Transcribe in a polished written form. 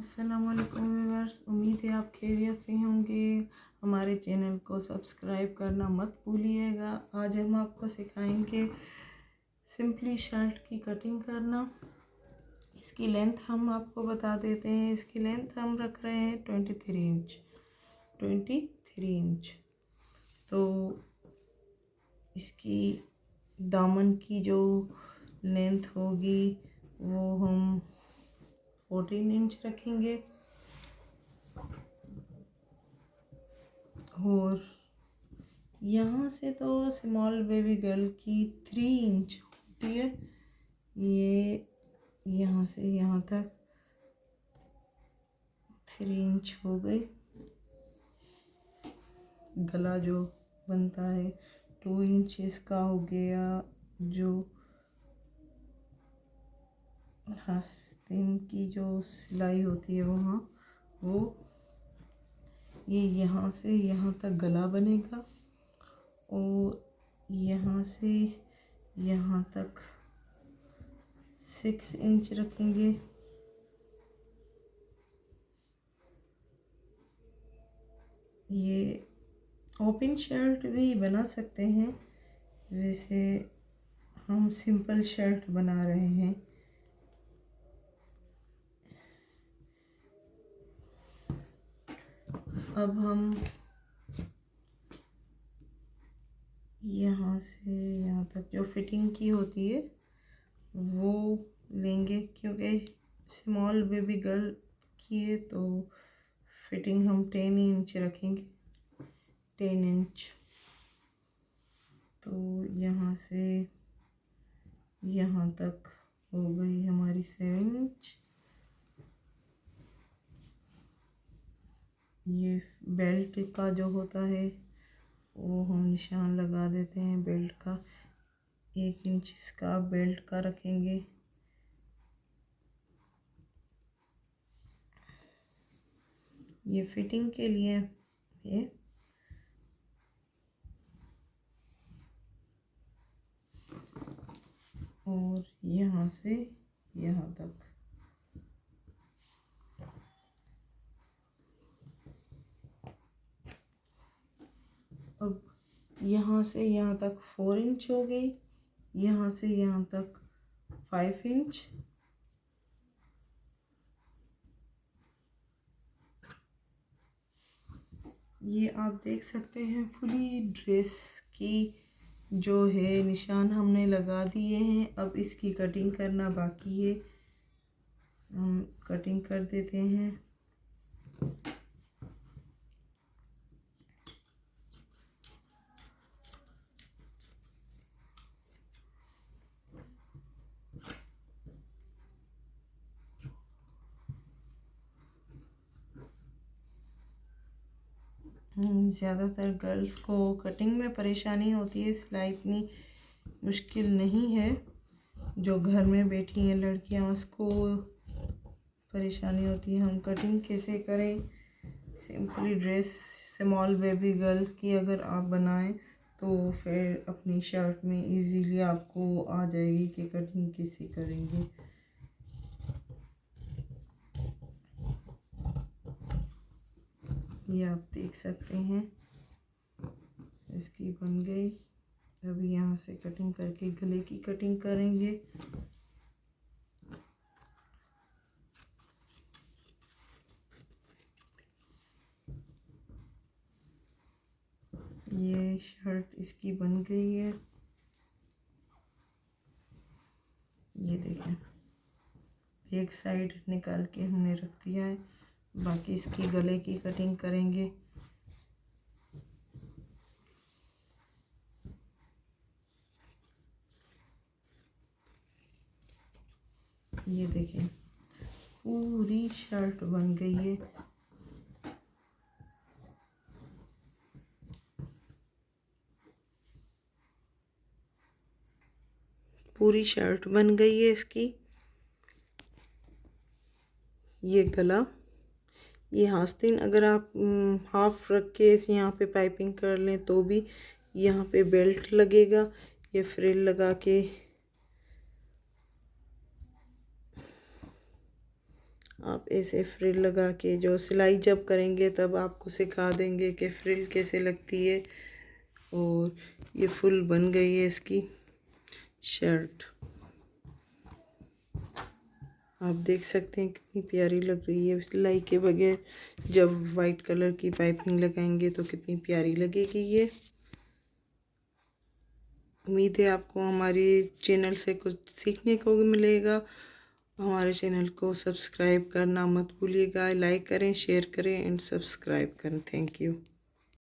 अस्सलामुअलैकुम व्यूअर्स, उम्मीद है आप खैरियत से होंगे। हमारे चैनल को सब्सक्राइब करना मत भूलिएगा। आज हम आपको सिखाएंगे सिंपली शर्ट की कटिंग करना। इसकी लेंथ हम आपको बता देते हैं। इसकी लेंथ हम रख रहे हैं 23 इंच। तो इसकी दामन की जो लेंथ होगी वो हम 14 इंच रखेंगे और यहाँ से तो स्मॉल बेबी गर्ल की 3 इंच होती है। ये यहाँ से यहाँ तक 3 इंच हो गई। गला जो बनता है 2 इंच इसका हो गया। जो आस्तीन की जो सिलाई होती है वहाँ वो ये यहाँ से यहाँ तक गला बनेगा और यहाँ से यहाँ तक 6 इंच रखेंगे। ये ओपन शर्ट भी बना सकते हैं, वैसे हम सिंपल शर्ट बना रहे हैं। अब हम यहाँ से यहाँ तक जो फिटिंग की होती है वो लेंगे, क्योंकि स्मॉल बेबी गर्ल की है तो फिटिंग हम 10 इंच रखेंगे। 10 इंच तो यहाँ से यहाँ तक हो गई हमारी 7 इंच। ये बेल्ट का जो होता है वो हम निशान लगा देते हैं बेल्ट का। 1 इंच इसका बेल्ट का रखेंगे। ये फिटिंग के लिए है। और यहाँ से यहाँ तक अब यहाँ से यहाँ तक 4 इंच हो गई। यहाँ से यहाँ तक 5 इंच। ये आप देख सकते हैं फुली ड्रेस की जो है निशान हमने लगा दिए हैं। अब इसकी कटिंग करना बाकी है, हम कटिंग कर देते हैं। ज़्यादातर गर्ल्स को कटिंग में परेशानी होती है, सिलाई इतनी मुश्किल नहीं है। जो घर में बैठी हैं लड़कियां उसको परेशानी होती है हम कटिंग कैसे करें। Simply dress small baby girl की अगर आप बनाएं तो फिर अपनी शर्ट में इजीली आपको आ जाएगी कि कटिंग कैसे करेंगे। ये आप देख सकते हैं इसकी बन गई। अब यहाँ से कटिंग करके गले की कटिंग करेंगे। ये शर्ट इसकी बन गई है। ये देखें एक साइड निकाल के हमने रख दिया है, बाकी इसकी गले की कटिंग करेंगे। ये देखें पूरी शर्ट बन गई है। पूरी शर्ट बन गई है इसकी। ये गला, ये आस्तीन अगर आप हाफ रख के इस यहाँ पे पाइपिंग कर लें तो भी यहाँ पे बेल्ट लगेगा। ये फ्रिल लगा के आप ऐसे फ्रिल लगा के, जो सिलाई जब करेंगे तब आपको सिखा देंगे कि फ्रिल कैसे लगती है। और ये फुल बन गई है इसकी शर्ट, आप देख सकते हैं कितनी प्यारी लग रही है सिलाई के बगैर। जब वाइट कलर की पाइपिंग लगाएंगे तो कितनी प्यारी लगेगी ये। उम्मीद है आपको हमारे चैनल से कुछ सीखने को मिलेगा। हमारे चैनल को सब्सक्राइब करना मत भूलिएगा। लाइक करें, शेयर करें एंड सब्सक्राइब करें। Thank you.